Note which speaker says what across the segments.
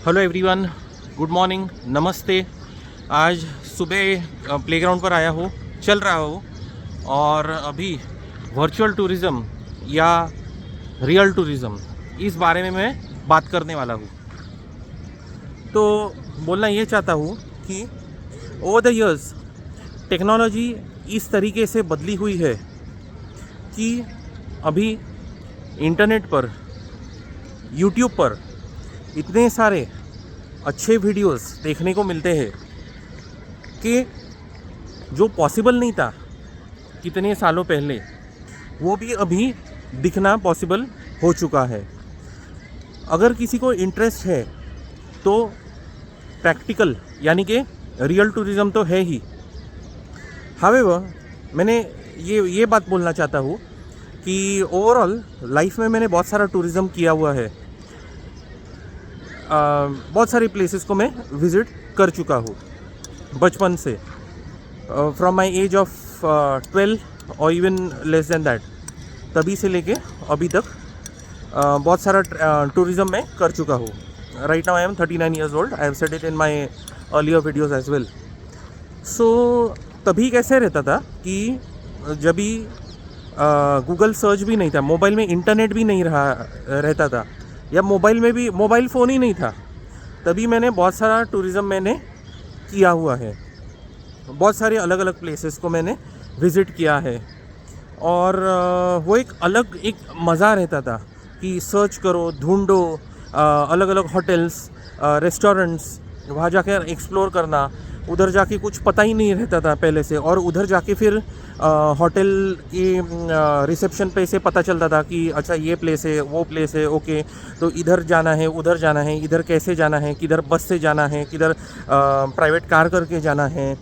Speaker 1: Hello everyone, good morning, नमस्ते। आज सुबह प्लेग्राउंड पर आया हूँ, चल रहा हूँ और अभी वर्चुअल टूरिज़्म या रियल टूरिज़्म इस बारे में मैं बात करने वाला हूँ। तो बोलना ये चाहता हूँ कि ओवर द इयर्स टेक्नोलॉजी इस तरीके से बदली हुई है कि अभी इंटरनेट पर, यूट्यूब पर इतने सारे अच्छे वीडियोस देखने को मिलते हैं कि जो पॉसिबल नहीं था कितने सालों पहले, वो भी अभी दिखना पॉसिबल हो चुका है। अगर किसी को इंटरेस्ट है तो प्रैक्टिकल यानी कि रियल टूरिज़्म तो है ही। हावेवर मैंने ये बात बोलना चाहता हूँ कि ओवरऑल लाइफ में मैंने बहुत सारा टूरिज़्म किया हुआ है। बहुत सारी प्लेसेस को मैं विज़िट कर चुका हूँ बचपन से, फ्रॉम माई एज ऑफ 12 और इवन लेस देन दैट। तभी से लेके अभी तक बहुत सारा टूरिज़्म मैं कर चुका हूँ। Right now I am 39 years old. I have said it in my earlier videos as well. So तभी कैसे रहता था कि जब भी गूगल सर्च भी नहीं था, मोबाइल में इंटरनेट भी नहीं रहता था, या मोबाइल में भी मोबाइल फ़ोन ही नहीं था, तभी मैंने बहुत सारा टूरिज़्म मैंने किया हुआ है। बहुत सारे अलग अलग प्लेसेस को मैंने विज़िट किया है और वो एक अलग एक मज़ा रहता था कि सर्च करो, ढूंढो, अलग अलग होटल्स, रेस्टोरेंट्स, वहाँ जाकर एक्सप्लोर करना। उधर जाके कुछ पता ही नहीं रहता था पहले से, और उधर जाके फिर होटल की रिसेप्शन पे से पता चलता था कि अच्छा ये प्लेस है, वो प्लेस है, ओके तो इधर जाना है, उधर जाना है, इधर कैसे जाना है, किधर बस से जाना है, किधर प्राइवेट कार करके जाना है।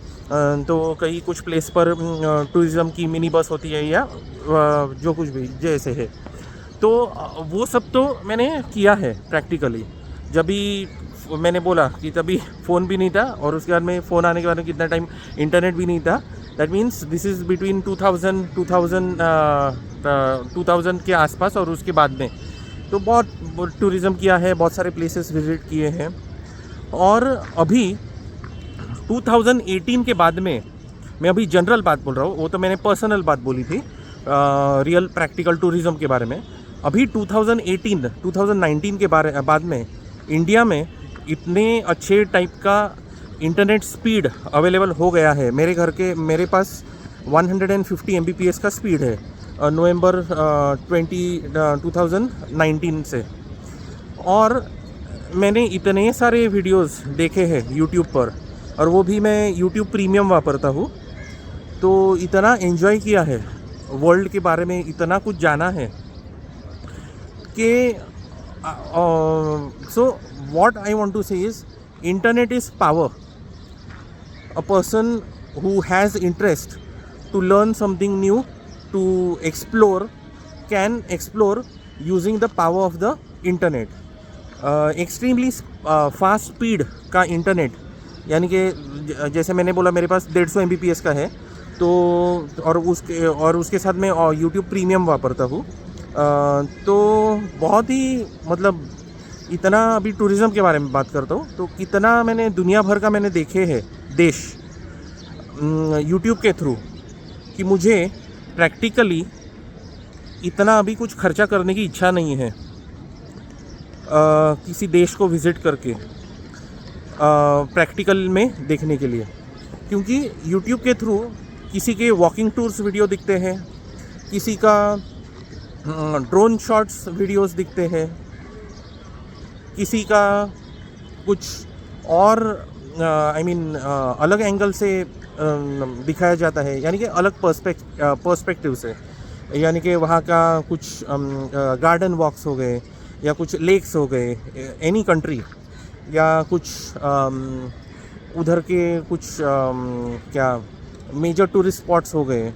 Speaker 1: तो कई कुछ प्लेस पर टूरिज़्म की मिनी बस होती है या जो कुछ भी जैसे है। तो वो सब तो मैंने किया है प्रैक्टिकली। जब भी मैंने बोला कि तभी फ़ोन भी नहीं था, और उसके बाद में फ़ोन आने के बाद में कितना टाइम इंटरनेट भी नहीं था। That means this is between 2000 के आसपास, और उसके बाद में तो बहुत टूरिज़्म किया है, बहुत सारे प्लेसेस विज़िट किए हैं। और अभी 2018 के बाद में, मैं अभी जनरल बात बोल रहा हूँ, वो तो मैंने पर्सनल बात बोली थी रियल प्रैक्टिकल टूरिज़्म के बारे में। अभी 2019 के बाद में इंडिया में इतने अच्छे टाइप का इंटरनेट स्पीड अवेलेबल हो गया है। मेरे पास 150 Mbps का स्पीड है नवंबर 2019 से। और मैंने इतने सारे वीडियोस देखे हैं यूट्यूब पर, और वो भी मैं यूट्यूब प्रीमियम वापरता हूँ। तो इतना एंजॉय किया है, वर्ल्ड के बारे में इतना कुछ जाना है कि so what I want to say is internet is power. A person who has interest to learn something new, to explore, can explore using the power of the internet. Extremely fast speed का internet, यानी कि जैसे मैंने बोला मेरे पास 150 Mbps का है, तो और उसके साथ मैं यूट्यूब प्रीमियम वापरता हूँ। तो बहुत ही मतलब इतना, अभी टूरिज़्म के बारे में बात करता हूँ तो कितना मैंने दुनिया भर का मैंने देखे हैं देश यूट्यूब के थ्रू, कि मुझे प्रैक्टिकली इतना अभी कुछ खर्चा करने की इच्छा नहीं है किसी देश को विज़िट करके प्रैक्टिकल में देखने के लिए। क्योंकि यूट्यूब के थ्रू किसी के वॉकिंग टूर्स वीडियो दिखते हैं, किसी का ड्रोन शॉट्स वीडियोस दिखते हैं, किसी का कुछ और अलग एंगल से दिखाया जाता है, यानी कि अलग पर्सपेक्टिव से। यानी कि वहाँ का कुछ गार्डन वॉक्स हो गए, या कुछ लेक्स हो गए, एनी कंट्री, या कुछ उधर के कुछ क्या मेजर टूरिस्ट स्पॉट्स हो गए।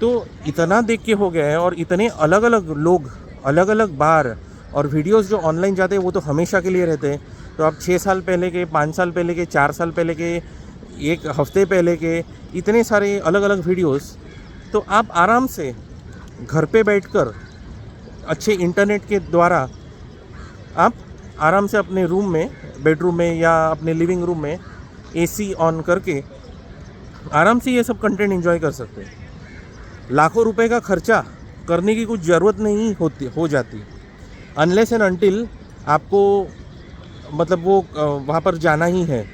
Speaker 1: तो इतना देख के हो गया है, और इतने अलग अलग लोग अलग अलग बार, और वीडियोस जो ऑनलाइन जाते हैं वो तो हमेशा के लिए रहते हैं। तो आप 6 साल पहले के, 5 साल पहले के, 4 साल पहले के, एक हफ्ते पहले के, इतने सारे अलग अलग वीडियोस, तो आप आराम से घर पे बैठकर अच्छे इंटरनेट के द्वारा आप आराम से अपने रूम में, बेडरूम में या अपने लिविंग रूम में एसी ऑन करके आराम से ये सब कंटेंट एंजॉय कर सकते हैं। लाखों रुपए का खर्चा करने की कुछ ज़रूरत नहीं हो जाती, अनलेस एंड अनटिल आपको मतलब वो वहाँ पर जाना ही है।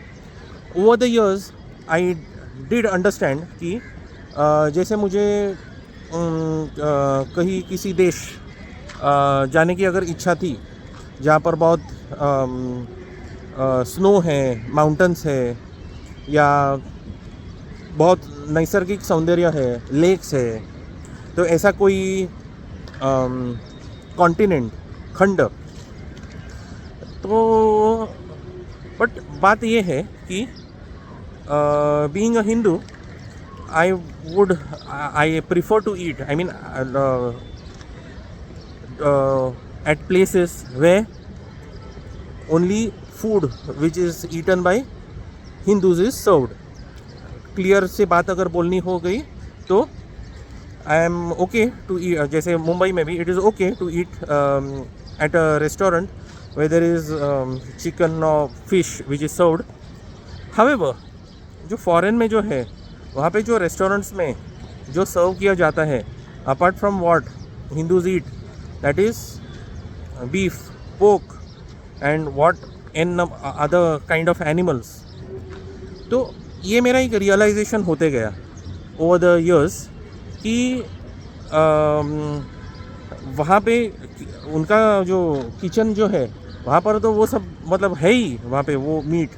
Speaker 1: Over the years I did understand कि जैसे मुझे कहीं किसी देश जाने की अगर इच्छा थी जहाँ पर बहुत स्नो है, माउंटेन्स है, या बहुत नैसर्गिक सौंदर्य है, लेक्स है, तो ऐसा कोई कॉन्टिनेंट, खंड, तो बट बात ये है कि being a Hindu I prefer to eat, I mean at places where only food which is eaten by Hindus is served. Clear से बात अगर बोलनी हो गई तो I am okay to eat, जैसे मुंबई में भी it is okay to eat at a restaurant where there is chicken or fish which is served. However, जो फॉरेन में जो है वहाँ पे जो रेस्टोरेंट्स में जो सर्व किया जाता है, apart from what Hindus eat, that is beef, pork and what an other kind of animals, तो ये मेरा एक रियलाइजेशन होते गया ओवर द ईयर्स कि वहाँ पे उनका जो किचन जो है वहाँ पर तो वो सब मतलब है ही वहाँ पे वो meat,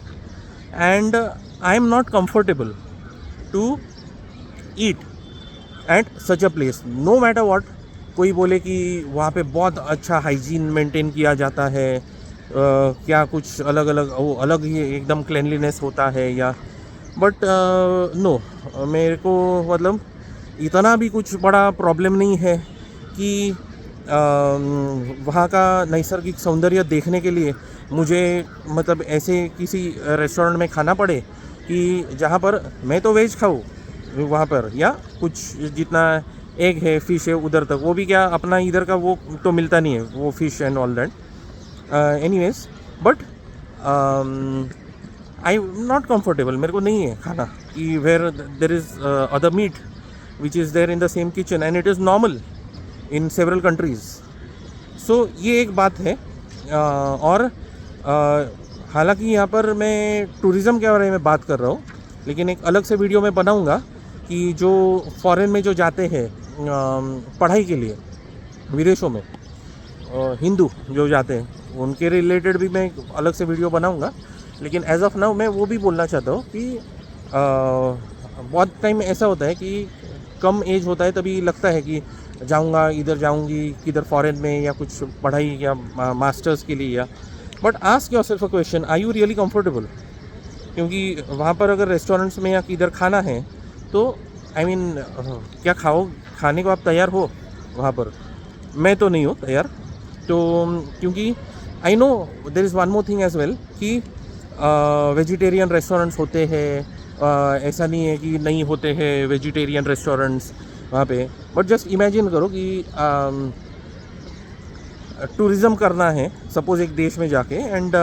Speaker 1: and I am not comfortable to eat at such a place, no matter what. कोई बोले कि वहाँ पे बहुत अच्छा हाइजीन मेंटेन किया जाता है, क्या कुछ अलग अलग वो अलग ही एकदम क्लिनलीनेस होता है, या बट नो, मेरे को मतलब इतना भी कुछ बड़ा प्रॉब्लम नहीं है कि वहाँ का नैसर्गिक सौंदर्य देखने के लिए मुझे मतलब ऐसे किसी रेस्टोरेंट में खाना पड़े कि जहाँ पर मैं तो वेज खाऊँ वहाँ पर, या कुछ जितना एग है, फिश है, उधर तक वो भी क्या अपना इधर का वो तो मिलता नहीं है, वो fish and all that. Anyways, but I am not comfortable, मेरे को नहीं है खाना कि where there is other meat which is there in the same kitchen and it is normal in several countries. So ये एक बात है। और हालांकि यहाँ पर मैं टूरिज़्म के बारे में बात कर रहा हूँ, लेकिन एक अलग से वीडियो मैं बनाऊँगा कि जो फॉरेन में जो जाते हैं पढ़ाई के लिए विदेशों में, हिंदू जो जाते हैं उनके रिलेटेड भी मैं अलग से वीडियो बनाऊँगा। लेकिन एज ऑफ नाउ मैं वो भी बोलना चाहता हूँ कि बहुत टाइम ऐसा होता है कि कम एज होता है तभी लगता है कि जाऊँगा, इधर जाऊँगी, किधर फॉरेन में या कुछ पढ़ाई या मास्टर्स के लिए, या but ask yourself a question, are you really comfortable? क्योंकि वहाँ पर अगर रेस्टोरेंट्स में या किधर खाना है तो आई मीन क्या खाने को आप तैयार हो वहाँ पर? मैं तो नहीं हूँ तैयार। तो क्योंकि I know there is one more thing as well कि वेजिटेरियन रेस्टोरेंट्स होते हैं, ऐसा नहीं है कि नहीं होते हैं वेजिटेरियन रेस्टोरेंट्स वहाँ पे, बट जस्ट इमेजिन करो कि टूरिज़म करना है सपोज़ एक देश में जाके, एंड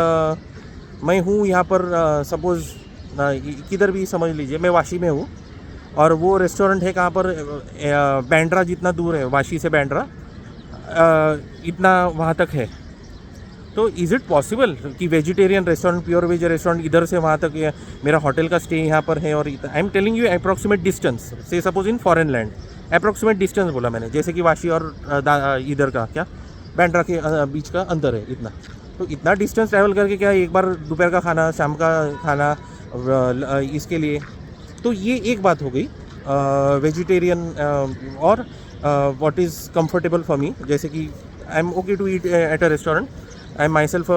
Speaker 1: मैं हूँ यहाँ पर सपोज़ किधर भी समझ लीजिए मैं वाशी में हूँ, और वो रेस्टोरेंट है कहाँ पर, बैंड्रा जितना दूर है, वाशी से बैंड्रा इतना वहाँ तक है। तो इज़ इट पॉसिबल कि vegetarian restaurant, pure veg restaurant इधर से वहाँ तक, मेरा होटल का स्टे यहाँ पर है, और I am telling you approximate distance, say suppose in foreign land, approximate distance बोला मैंने, जैसे कि वाशी और इधर का क्या बैंड्रा के बीच का अंतर है इतना। तो इतना डिस्टेंस ट्रैवल करके क्या एक बार दोपहर का खाना, शाम का खाना इसके लिए, तो ये एक बात हो गई वेजिटेरियन। और what is comfortable for me, जैसे कि I am okay to eat at a restaurant, I am myself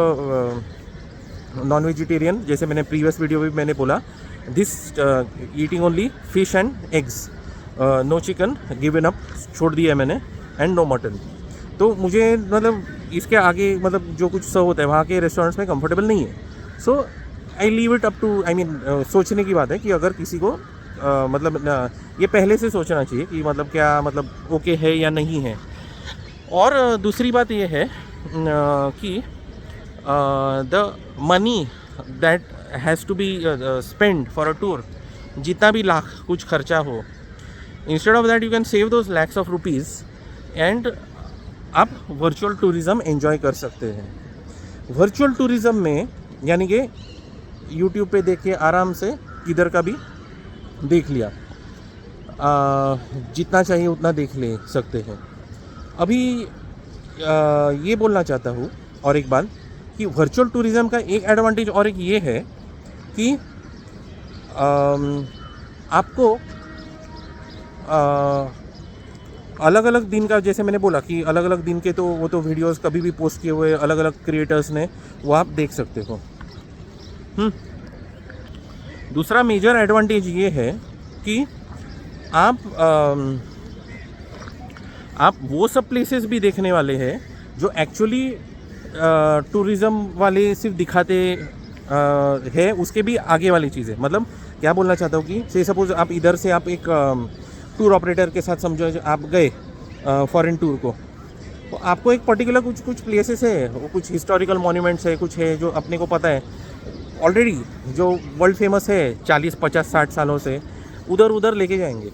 Speaker 1: non vegetarian, जैसे मैंने प्रीवियस वीडियो में मैंने बोला, this eating only fish and eggs, no chicken, given up, छोड़ दिया मैंने, एंड नो मटन। तो मुझे मतलब इसके आगे मतलब जो कुछ सर्व होता है वहाँ के रेस्टोरेंट्स में कंफर्टेबल नहीं है। So I leave it up to, I mean सोचने की बात है कि अगर किसी को मतलब ये पहले से सोचना चाहिए कि मतलब क्या मतलब ओके है या नहीं है। और दूसरी बात ये है कि the money that has to be spend for a tour, जितना भी लाख कुछ खर्चा हो, instead of that you can save those lakhs of rupees and आप वर्चुअल टूरिज़्म एंजॉय कर सकते हैं। वर्चुअल टूरिज़्म में यानी कि यूट्यूब पे देख के आराम से किधर का भी देख लिया, जितना चाहिए उतना देख ले सकते हैं। अभी ये बोलना चाहता हूँ और एक बात कि वर्चुअल टूरिज़्म का एक एडवांटेज और एक ये है कि आपको अलग अलग दिन का, जैसे मैंने बोला कि अलग अलग दिन के तो वो तो वीडियोस कभी भी पोस्ट किए हुए अलग अलग क्रिएटर्स ने, वो आप देख सकते हो। दूसरा मेजर एडवांटेज ये है कि आप वो सब प्लेसेस भी देखने वाले हैं जो एक्चुअली टूरिज़्म वाले सिर्फ दिखाते है, उसके भी आगे वाली चीज़ें। मतलब क्या बोलना चाहता हूँ कि से सपोज आप इधर से आप एक टूर ऑपरेटर के साथ समझो आप गए फॉरेन टूर को, तो आपको एक पर्टिकुलर कुछ प्लेसेस है, वो कुछ हिस्टोरिकल मॉन्यूमेंट्स है, कुछ है जो अपने को पता है ऑलरेडी, जो वर्ल्ड फेमस है 40, 50, 60 सालों से, उधर लेके जाएंगे।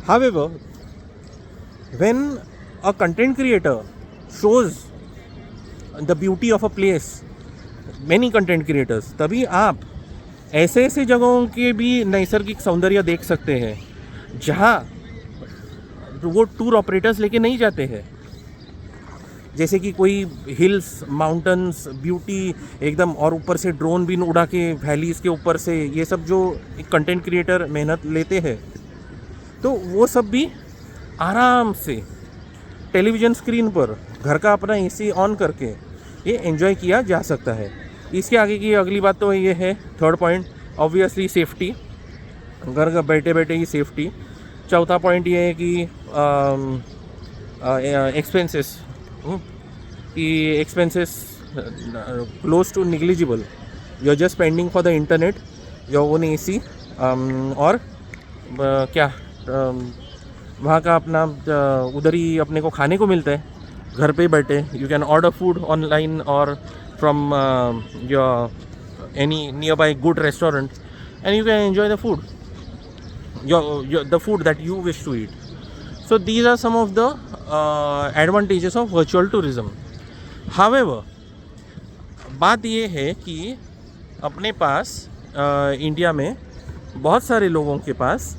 Speaker 1: However when a content creator shows the beauty of a place, many content creators, तभी आप ऐसे ऐसे जगहों के भी नैसर्गिक सौंदर्य देख सकते हैं जहाँ वो टूर ऑपरेटर्स लेके नहीं जाते हैं। जैसे कि कोई हिल्स, माउंटेन्स, ब्यूटी एकदम, और ऊपर से ड्रोन भी उड़ा के वैलीज़ के ऊपर से, ये सब जो एक कंटेंट क्रिएटर मेहनत लेते हैं, तो वो सब भी आराम से टेलीविज़न स्क्रीन पर घर का अपना एसी ऑन करके ये एंजॉय किया जा सकता है। इसके आगे की अगली बात तो ये है, थर्ड पॉइंट ऑब्वियसली सेफ्टी, घर का बैठे बैठे ही सेफ्टी। चौथा पॉइंट ये है कि एक्सपेंसेस, कि expenses close to negligible, you are just spending for the internet, your own AC, और क्या वहाँ का अपना उधर ही अपने को खाने को मिलता है घर पे बैठे। You can order food online और from your any nearby good restaurant and you can enjoy the food, the food that you wish to eat. So these are some of the advantages of virtual tourism. However, बात ये है कि अपने पास India में बहुत सारे लोगों के पास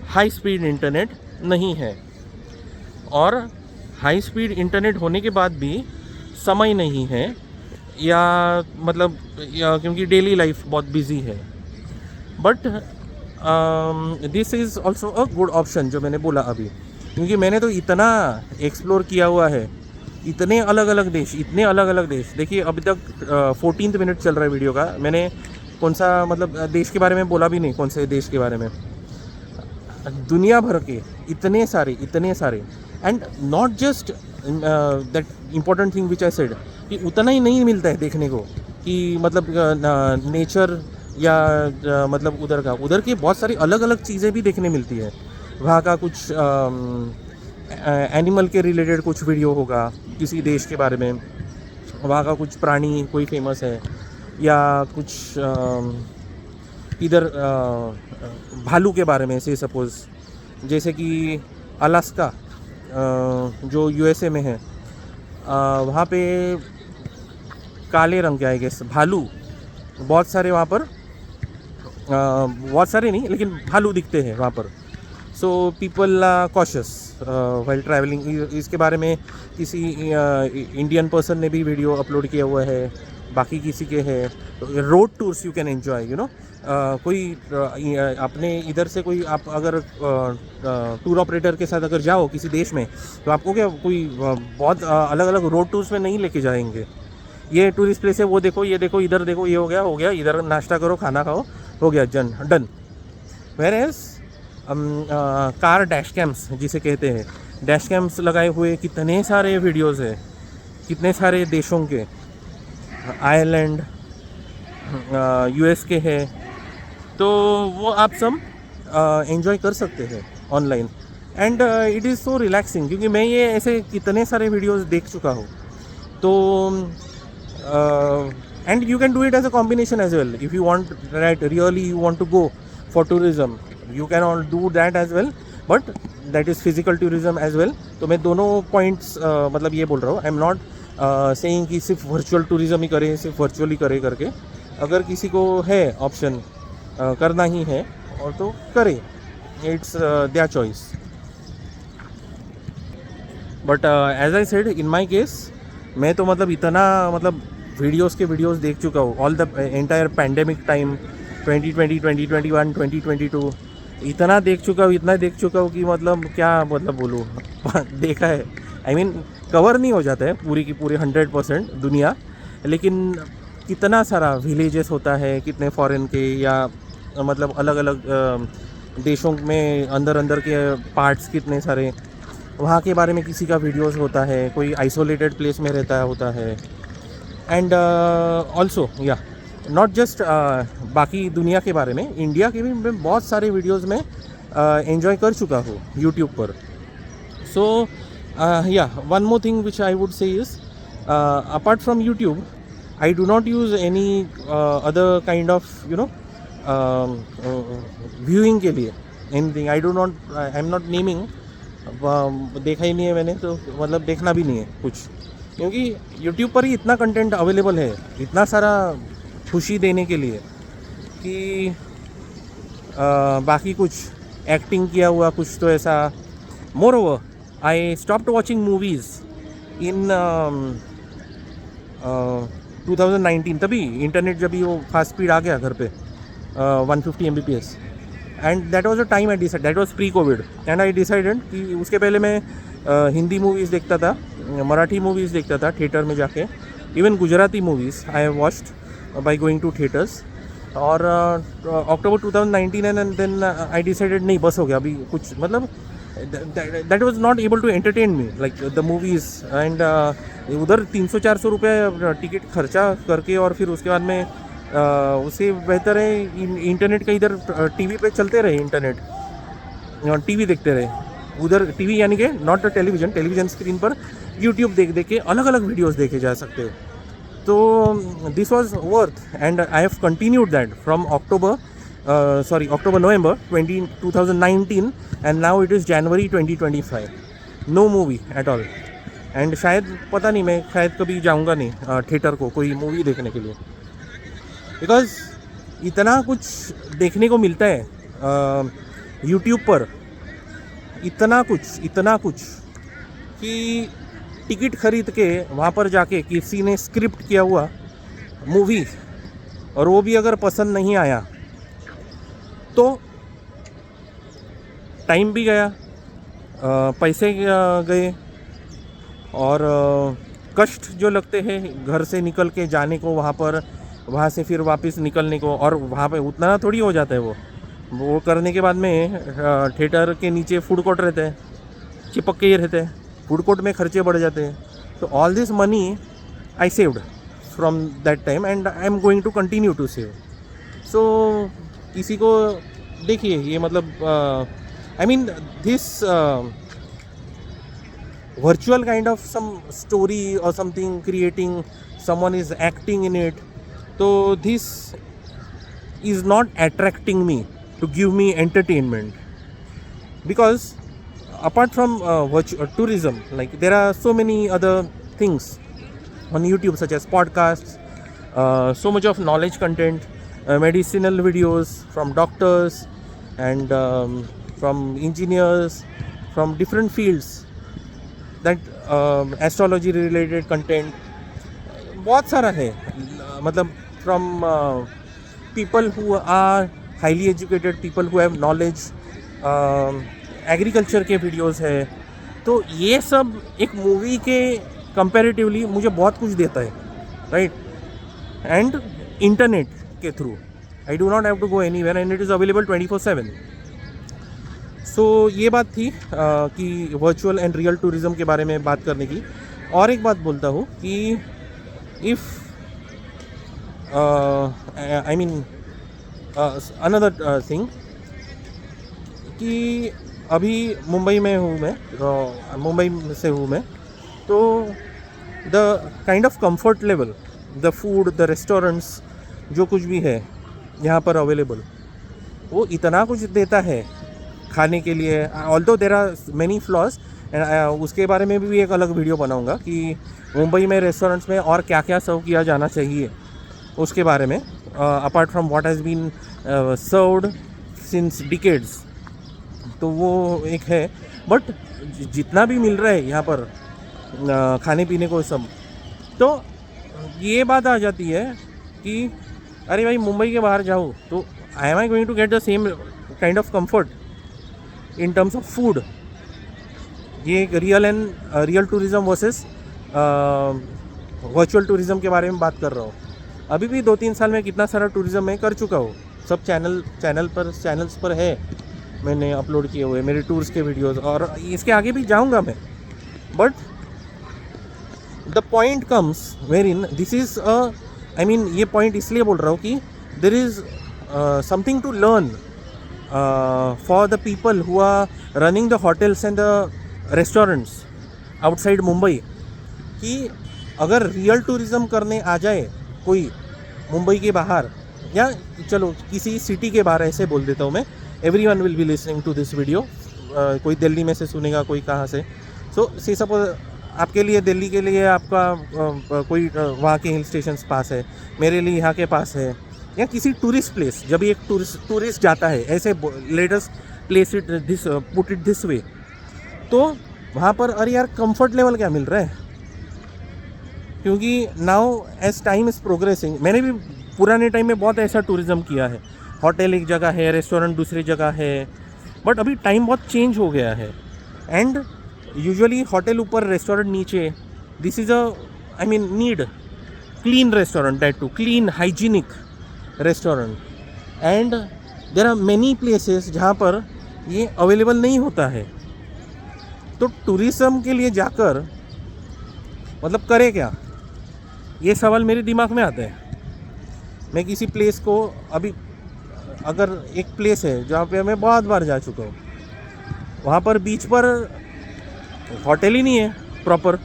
Speaker 1: हाई स्पीड इंटरनेट नहीं है, और हाई स्पीड इंटरनेट होने के बाद भी समय नहीं है, या मतलब क्योंकि डेली लाइफ बहुत बिजी है। But this is also a good option जो मैंने बोला अभी, क्योंकि मैंने तो इतना एक्सप्लोर किया हुआ है, इतने अलग अलग देश। देखिए अभी तक 14th मिनट चल रहा है वीडियो का, मैंने कौन सा मतलब देश के बारे में बोला भी नहीं, कौन से देश के बारे में, दुनिया भर के इतने सारे and not just that important thing which I said, कि उतना ही नहीं मिलता है देखने को, कि मतलब नेचर या मतलब उधर के बहुत सारी अलग अलग चीज़ें भी देखने मिलती है। वहाँ का कुछ एनिमल के रिलेटेड कुछ वीडियो होगा किसी देश के बारे में, वहाँ का कुछ प्राणी कोई फेमस है, या कुछ इधर भालू के बारे में, से सपोज़ जैसे कि अलास्का जो यूएसए में है, वहाँ पे काले रंग के आई गेस भालू बहुत सारे वहाँ पर, बहुत सारे नहीं लेकिन भालू दिखते हैं वहाँ पर। So people cautious while travelling. इसके बारे में किसी इंडियन पर्सन ने भी वीडियो अपलोड किया हुआ है, बाकी किसी के है। Road tours you can enjoy, you know, कोई अपने इधर से कोई आप अगर टूर ऑपरेटर के साथ अगर जाओ किसी देश में, तो आपको क्या कोई बहुत अलग अलग रोड टूर्स में नहीं लेके जाएंगे। ये टूरिस्ट प्लेस है, वो देखो, ये देखो, इधर देखो, ये हो गया, इधर नाश्ता करो, खाना खाओ, हो गया, done. Whereas car dash cams जिसे कहते हैं, डैश कैम्स लगाए हुए कितने सारे वीडियोस है, कितने सारे देशों के, आयरलैंड, यूएस के हैं, तो वो आप सब एंजॉय कर सकते हैं online. And it is so relaxing, क्योंकि मैं ये ऐसे कितने सारे वीडियोस देख चुका हूँ। तो and you can do it as a combination as well. If you want, right, really you want to go for tourism, you can all do that as well, but that is physical tourism as well. तो मैं दोनों points मतलब ये बोल रहा हूँ. आई am not saying कि सिर्फ वर्चुअल टूरिज्म ही करें, सिर्फ वर्चुअली करे करके. अगर किसी को है ऑप्शन करना ही है और तो करे, it's their choice. But as I said in my case, मैं तो मतलब इतना मतलब वीडियोस देख चुका हूँ all the entire pandemic time 2020, 2021, 2022. इतना देख चुका हूँ कि मतलब क्या मतलब बोलूँ देखा है. आई मीन कवर नहीं हो जाता है पूरी की पूरी 100% दुनिया, लेकिन कितना सारा विलेजेस होता है, कितने फॉरेन के या मतलब अलग अलग देशों में अंदर के पार्ट्स कितने सारे, वहाँ के बारे में किसी का वीडियोस होता है, कोई आइसोलेटेड प्लेस में रहता होता है. एंड ऑल्सो या नॉट जस्ट बाकी दुनिया के बारे में, इंडिया के भी मैं बहुत सारे वीडियोस में एंजॉय कर चुका हूँ यूट्यूब पर. सो या one more thing which I would say is, apart from YouTube I do not use any other kind of viewing के लिए anything. I am not naming. देखा ही नहीं है मैंने, तो मतलब देखना भी नहीं है कुछ, क्योंकि YouTube पर ही इतना कंटेंट अवेलेबल है, इतना सारा खुशी देने के लिए कि बाकी कुछ एक्टिंग किया हुआ कुछ तो ऐसा. Moreover I stopped watching movies in 2019. तभी इंटरनेट जब भी वो फास्ट स्पीड आ गया घर पे 150 Mbps, and that was a time I decide, that was pre Covid, and I decided कि उसके पहले मैं हिंदी मूवीज़ देखता था, मराठी मूवीज़ देखता था थिएटर में जाके, even Gujarati movies I have watched by going to theatres. और October 2019 and then I decided नहीं बस हो गया अभी कुछ, मतलब that was not able to entertain me like the movies. and उधर 300-400 रुपये टिकट खर्चा करके और फिर उसके बाद में उससे बेहतर है इंटरनेट का इधर टीवी पे चलते रहे, इंटरनेट टीवी देखते रहे उधर. टीवी यानी कि नॉट टेलीविज़न स्क्रीन पर यूट्यूब देख के अलग अलग वीडियोस देखे जा सकते हैं. तो this was worth, and I have continued that from November 2019 and now it is January 2025. No movie at all. And शायद पता नहीं, मैं शायद कभी जाऊंगा नहीं थिएटर को कोई मूवी देखने के लिए, बिकॉज इतना कुछ देखने को मिलता है यूट्यूब पर, इतना कुछ कि टिकट खरीद के वहाँ पर जाके किसी ने स्क्रिप्ट किया हुआ मूवी, और वो भी अगर पसंद नहीं आया तो टाइम भी गया, पैसे गए, और कष्ट जो लगते हैं घर से निकल के जाने को वहाँ पर, वहाँ से फिर वापस निकलने को, और वहाँ पे उतना थोड़ी हो जाता है वो करने के बाद में थिएटर के नीचे फूड कोर्ट रहते हैं, चिपक के ही रहते हैं, फूड कोर्ट में खर्चे बढ़ जाते हैं. तो all this money I saved from that time and I am going to continue to save. So किसी को देखिए ये मतलब I mean this virtual kind of some story or something creating, someone is acting in it, so this is not attracting me to give me entertainment, because apart from tourism, like there are so many other things on YouTube such as podcasts, so much of knowledge content, medicinal videos from doctors and from engineers from different fields, that astrology related content बहुत सारा है, मतलब from people who are highly educated, people who have knowledge, agriculture के videos है. तो ये सब एक मूवी के कंपैरेटिवली मुझे बहुत कुछ देता है, राइट. एंड इंटरनेट के through I do not have to go anywhere and it is available 24/7. So ये बात थी कि वर्चुअल एंड रियल टूरिज़म के बारे में बात करने की. और एक बात बोलता हूँ कि if I mean another thing, कि अभी मुंबई में हूँ मैं, मुंबई से हूँ मैं, तो the kind of comfort level the food, the restaurants, जो कुछ भी है यहाँ पर अवेलेबल, वो इतना कुछ देता है खाने के लिए. Although there are many flaws, उसके बारे में भी एक अलग वीडियो बनाऊंगा कि मुंबई में रेस्टोरेंट्स में और क्या क्या सर्व किया जाना चाहिए उसके बारे में, apart from what has been served since decades. तो वो एक है. बट जितना भी मिल रहा है यहाँ पर खाने पीने को सब, तो ये बात आ जाती है कि अरे भाई मुंबई के बाहर जाऊँ तो am I going to get the same kind of comfort in terms of food. ये एक real tourism versus virtual tourism के बारे में बात कर रहा हूँ. अभी भी 2-3 साल में कितना सारा टूरिज़्म मैं कर चुका हूँ. सब चैनल्स पर है, मैंने अपलोड किए हुए मेरे टूर्स के वीडियोस, और इसके आगे भी जाऊँगा मैं. But the point comes where in this is I mean ये पॉइंट इसलिए बोल रहा हूँ कि there is something to learn for the people who are running the hotels and the restaurants outside Mumbai, कि अगर रियल टूरिज़्म करने आ जाए कोई मुंबई के बाहर, या चलो किसी सिटी के बाहर, ऐसे बोल देता हूँ मैं, everyone will be listening to this video. कोई दिल्ली में से सुनेगा, कोई कहाँ से. सो सी सपोज आपके लिए दिल्ली के लिए आपका कोई वहाँ के हिल स्टेशंस पास है, मेरे लिए यहाँ के पास है, या किसी टूरिस्ट प्लेस, जब एक टूरिस्ट जाता है, ऐसे let us place it this, put it this way, तो वहाँ पर अरे यार कंफर्ट लेवल क्या मिल रहा है. क्योंकि now as time is progressing, मैंने भी पुराने टाइम में बहुत ऐसा टूरिज़्म किया है. होटल एक जगह है, रेस्टोरेंट दूसरी जगह है, बट अभी टाइम बहुत चेंज हो गया है. एंड यूजुअली होटल ऊपर, रेस्टोरेंट नीचे. This is I mean need clean restaurant, that too clean hygienic restaurant. And there are many places जहाँ पर ये अवेलेबल नहीं होता है. तो टूरिज़्म के लिए जाकर मतलब करे क्या, ये सवाल मेरे दिमाग में आता है. मैं किसी प्लेस को, अभी अगर एक प्लेस है जहाँ पे मैं बहुत बार जा चुका हूँ, वहाँ पर बीच पर होटल ही नहीं है प्रॉपर.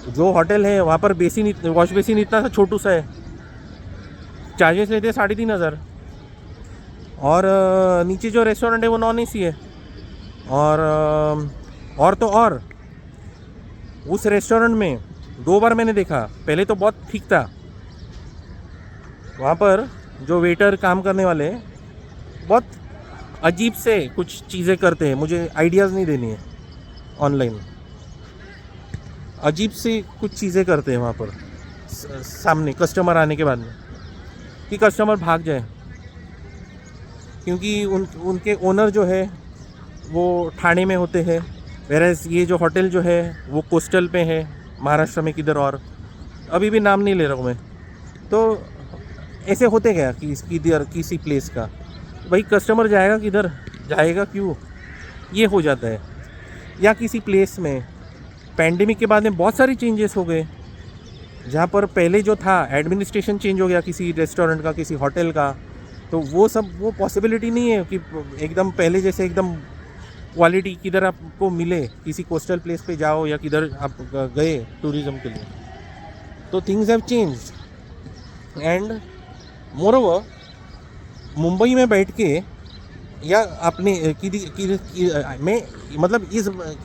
Speaker 1: जो होटल है वहाँ पर बेसिन, वॉश बेसिन इतना सा छोटू सा है, चार्जेस लेते हैं 3,500. और नीचे जो रेस्टोरेंट है वो नॉन एसी है. और तो और उस रेस्टोरेंट में 2 बार मैंने देखा, पहले तो बहुत ठीक था, वहाँ पर जो वेटर काम करने वाले बहुत अजीब से कुछ चीज़ें करते हैं, मुझे आइडियाज़ नहीं देनी है ऑनलाइन, अजीब से कुछ चीज़ें करते हैं वहाँ पर सामने कस्टमर आने के बाद में, कि कस्टमर भाग जाए. क्योंकि उनके ओनर जो है वो ठाणे में होते हैं, वेरएज ये जो होटल जो है वो कोस्टल पे है, महाराष्ट्र में किधर, और अभी भी नाम नहीं ले रहा हूँ मैं. तो ऐसे होते क्या कि किधर किसी प्लेस का, भाई कस्टमर जाएगा किधर, जाएगा क्यों, ये हो जाता है. या किसी प्लेस में पैंडेमिक के बाद में बहुत सारी चेंजेस हो गए, जहाँ पर पहले जो था एडमिनिस्ट्रेशन चेंज हो गया किसी रेस्टोरेंट का, किसी होटल का, तो वो पॉसिबिलिटी नहीं है कि एकदम पहले जैसे एकदम क्वालिटी किधर आपको मिले. किसी कोस्टल प्लेस पे जाओ या किधर आप गए टूरिज़्म के लिए, तो things have changed. And moreover Mumbai में बैठ के, या अपने मैं मतलब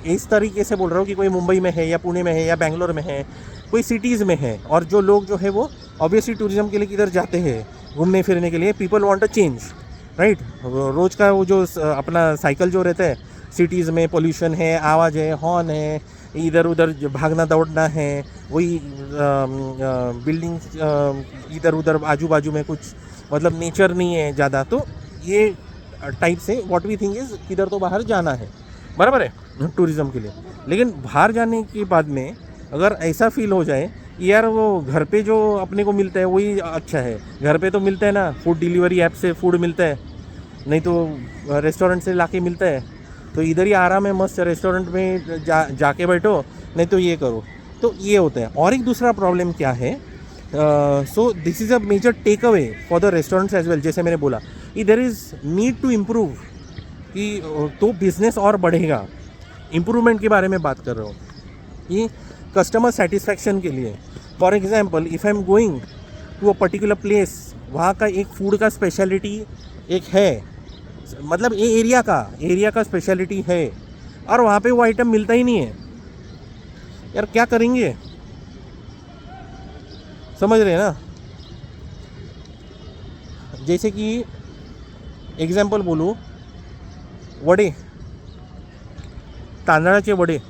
Speaker 1: इस तरीके से बोल रहा हूँ कि कोई मुंबई में है या पुणे में है या बेंगलोर में है, कोई सिटीज़ में है, और जो लोग जो है वो ऑब्वियसली टूरिज़्म के लिए किधर जाते हैं घूमने फिरने के लिए, people want a change, right. रोज़ का वो जो अपना साइकिल जो रहता है, सिटीज़ में पोल्यूशन है, आवाज़ है, हॉर्न है, इधर उधर भागना दौड़ना है, वही बिल्डिंग्स इधर उधर आजू बाजू में, कुछ मतलब नेचर नहीं है ज़्यादा. तो ये टाइप से व्हाट वी थिंक इज़ किधर तो बाहर जाना है, बराबर है टूरिज़्म के लिए. लेकिन बाहर जाने के बाद में अगर ऐसा फील हो जाए यार वो घर पे जो अपने को मिलता है वही अच्छा है, घर पे तो मिलता है ना, फूड डिलीवरी ऐप से फूड मिलता है, नहीं तो रेस्टोरेंट से लाके मिलता है, तो इधर ही आराम है, मस्त रेस्टोरेंट में जाके बैठो, नहीं तो ये करो. तो ये होता है. और एक दूसरा प्रॉब्लम क्या है, so this is a major take away for the restaurants as well. जैसे मैंने बोला कि there is need to improve, कि तो बिज़नेस और बढ़ेगा. इम्प्रूवमेंट के बारे में बात कर रहा हूँ, ये कस्टमर सेटिस्फैक्शन के लिए, for example if I am going to a particular place, वहाँ का एक फूड का स्पेशलिटी एक है, मतलब ये एरिया का स्पेशलिटी है, और वहाँ पे वो आइटम मिलता ही नहीं है, यार क्या करेंगे? समझ रहे हैं ना? जैसे कि एग्जाम्पल बोलूँ, वडे, तांदळाचे वडे,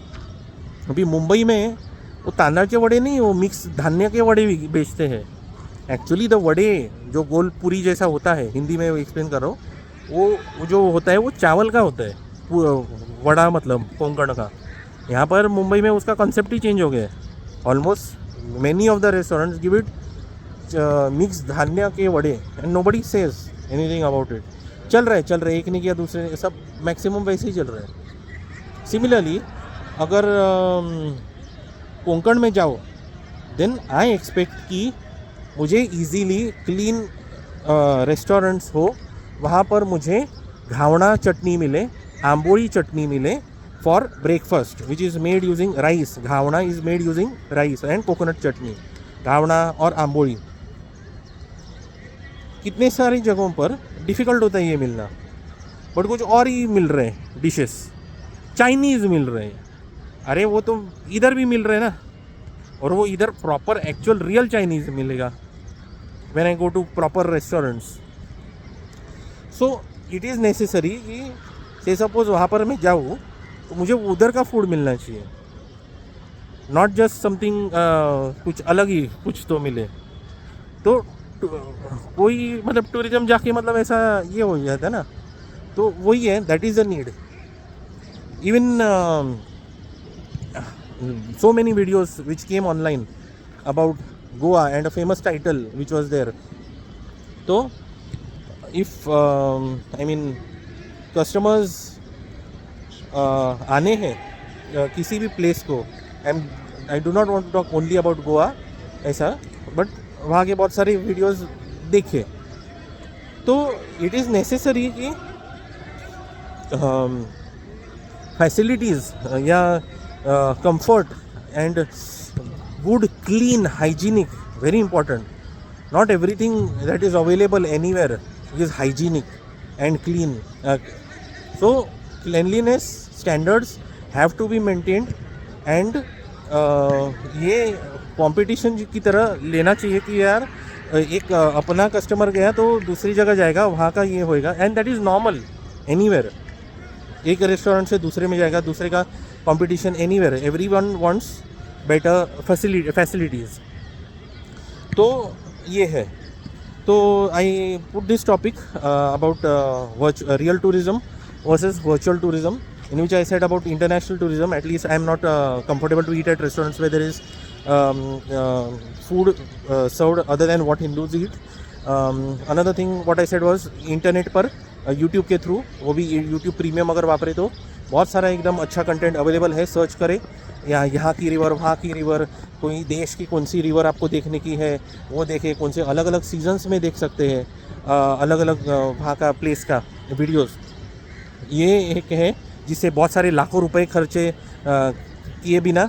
Speaker 1: अभी मुंबई में वो तांदळाचे वडे नहीं, वो मिक्स धान्य के वडे भी बेचते हैं। एक्चुअली द वडे जो गोल पूरी जैसा होता है, हिंदी में एक्सप्लेन कर रहा हूँ, वो जो होता है वो चावल का होता है, वड़ा मतलब कोंकण का। यहाँ पर मुंबई में उसका कॉन्सेप्ट ही चेंज हो गया है। Almost many of the restaurants give it mix धान्य के वड़े and nobody says anything about it. चल रहा है, एक ने किया दूसरे ने, सब मैक्सिमम वैसे ही चल रहा है। सिमिलरली अगर कोंकण में जाओ, देन आई एक्सपेक्ट कि मुझे इजीली क्लीन रेस्टोरेंट्स हो, वहाँ पर मुझे घावना चटनी मिले, आंबोली चटनी मिले for breakfast, which is made using rice. Ghavana is made using rice and coconut chutney, ghavana और आंबोली। कितने सारी जगहों पर डिफ़िकल्ट होता है ये मिलना, बट कुछ और ही मिल रहे हैं डिशेस, चाइनीज़ मिल रहे हैं। अरे वो तो इधर भी मिल रहे हैं ना, और वो इधर प्रॉपर एक्चुअल रियल चाइनीज़ मिलेगा when I go to proper restaurants. So it is necessary कि से सपोज वहाँ पर मैं जाऊँ तो मुझे उधर का फूड मिलना चाहिए, नॉट जस्ट समथिंग कुछ अलग ही कुछ तो मिले। तो कोई मतलब टूरिज्म जाके मतलब ऐसा ये हो जाता है ना, तो वही है, that is the need. Even so many videos which came online about Goa and a famous title which was there. So if I mean customers आने हैं किसी भी प्लेस को, and I do not want to talk only about Goa ऐसा, but वहाँ के बहुत सारे वीडियोस देखे, तो इट इज़ नेसेसरी कि फैसिलिटीज़ या comfort and good, clean, hygienic, very important. Not everything that is available anywhere is hygienic and clean. So cleanliness standards have to be maintained, and ये competition की तरह लेना चाहिए कि यार एक अपना कस्टमर गया तो दूसरी जगह जाएगा, वहाँ का ये होएगा, and that is normal anywhere. एक रेस्टोरेंट से दूसरे में जाएगा, दूसरे का competition anywhere, everyone wants better facilities. तो ये है। तो I put this topic about real tourism versus virtual tourism, in which I said about international tourism, at least I am not comfortable to eat at restaurants where there is food served other than what Hindus eat. Another thing what I said was internet पर YouTube के through, वो भी YouTube premium अगर वापरे तो बहुत सारा एकदम अच्छा कंटेंट अवेलेबल है। सर्च करें, यहाँ की रिवर, वहाँ की रिवर, कोई देश की कौन सी रिवर आपको देखने की है वो देखें, कौन से अलग अलग सीजन्स में देख सकते हैं, अलग अलग वहाँ का प्लेस का वीडियोस। ये एक है जिससे बहुत सारे लाखों रुपए खर्चे किए बिना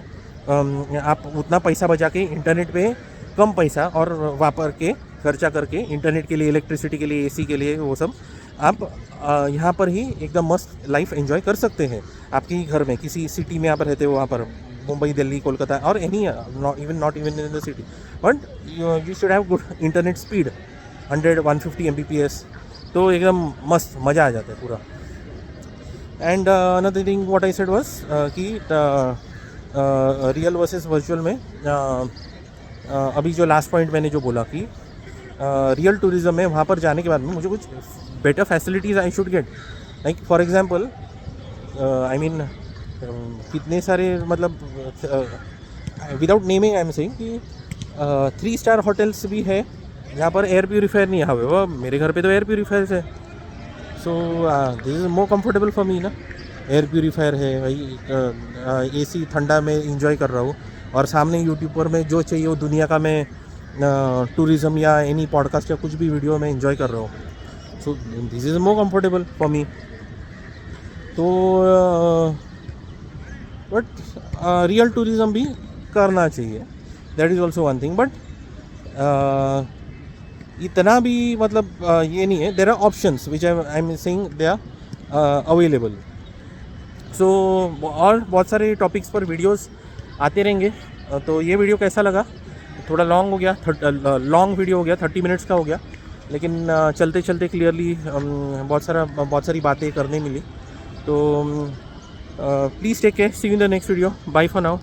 Speaker 1: आप उतना पैसा बचा के इंटरनेट पे कम पैसा और वापर के खर्चा करके इंटरनेट के लिए, इलेक्ट्रिसिटी के लिए, एसी के लिए, वो सब आप यहाँ पर ही एकदम मस्त लाइफ एंजॉय कर सकते हैं। आपके ही घर में किसी सिटी में आप रहते हो, वहाँ पर मुंबई, दिल्ली, कोलकाता और any, not even in the city, but you should have good internet speed 100-150 Mbps, तो एकदम मस्त मज़ा आ जाता है पूरा। And another thing what I said was कि रियल वर्सेस वर्चुअल में अभी जो लास्ट पॉइंट मैंने जो बोला कि रियल टूरिज्म में वहाँ पर जाने के बाद में मुझे कुछ better facilities I should get, like for example I mean कितने सारे मतलब without naming I am saying कि 3 स्टार होटल्स भी है जहाँ पर एयर प्यूरीफायर नहीं है। वो मेरे घर पे तो एयर प्यूरीफायर्स है, so this is more comfortable for me ना। एयर प्यूरीफायर है भाई, एसी ठंडा में इंजॉय कर रहा हूँ, और सामने यूट्यूब पर मैं जो चाहिए वो दुनिया का मैं टूरिज़म या एनी पॉडकास्ट या कुछ भी वीडियो में इंजॉय कर रहा हूँ। So this is more comfortable for me. तो बट रियल टूरिज़म भी करना चाहिए, that is also one thing. But इतना भी मतलब ये नहीं है. There are options which I am saying they are available. So और बहुत सारे टॉपिक्स पर वीडियोस आते रहेंगे. तो ये वीडियो कैसा लगा? थोड़ा लॉन्ग हो गया, लॉन्ग वीडियो हो गया, 30 मिनट्स का हो गया. लेकिन चलते चलते क्लियरली बहुत सारी बातें करने मिली. तो please take care. See you in the next video. Bye for now.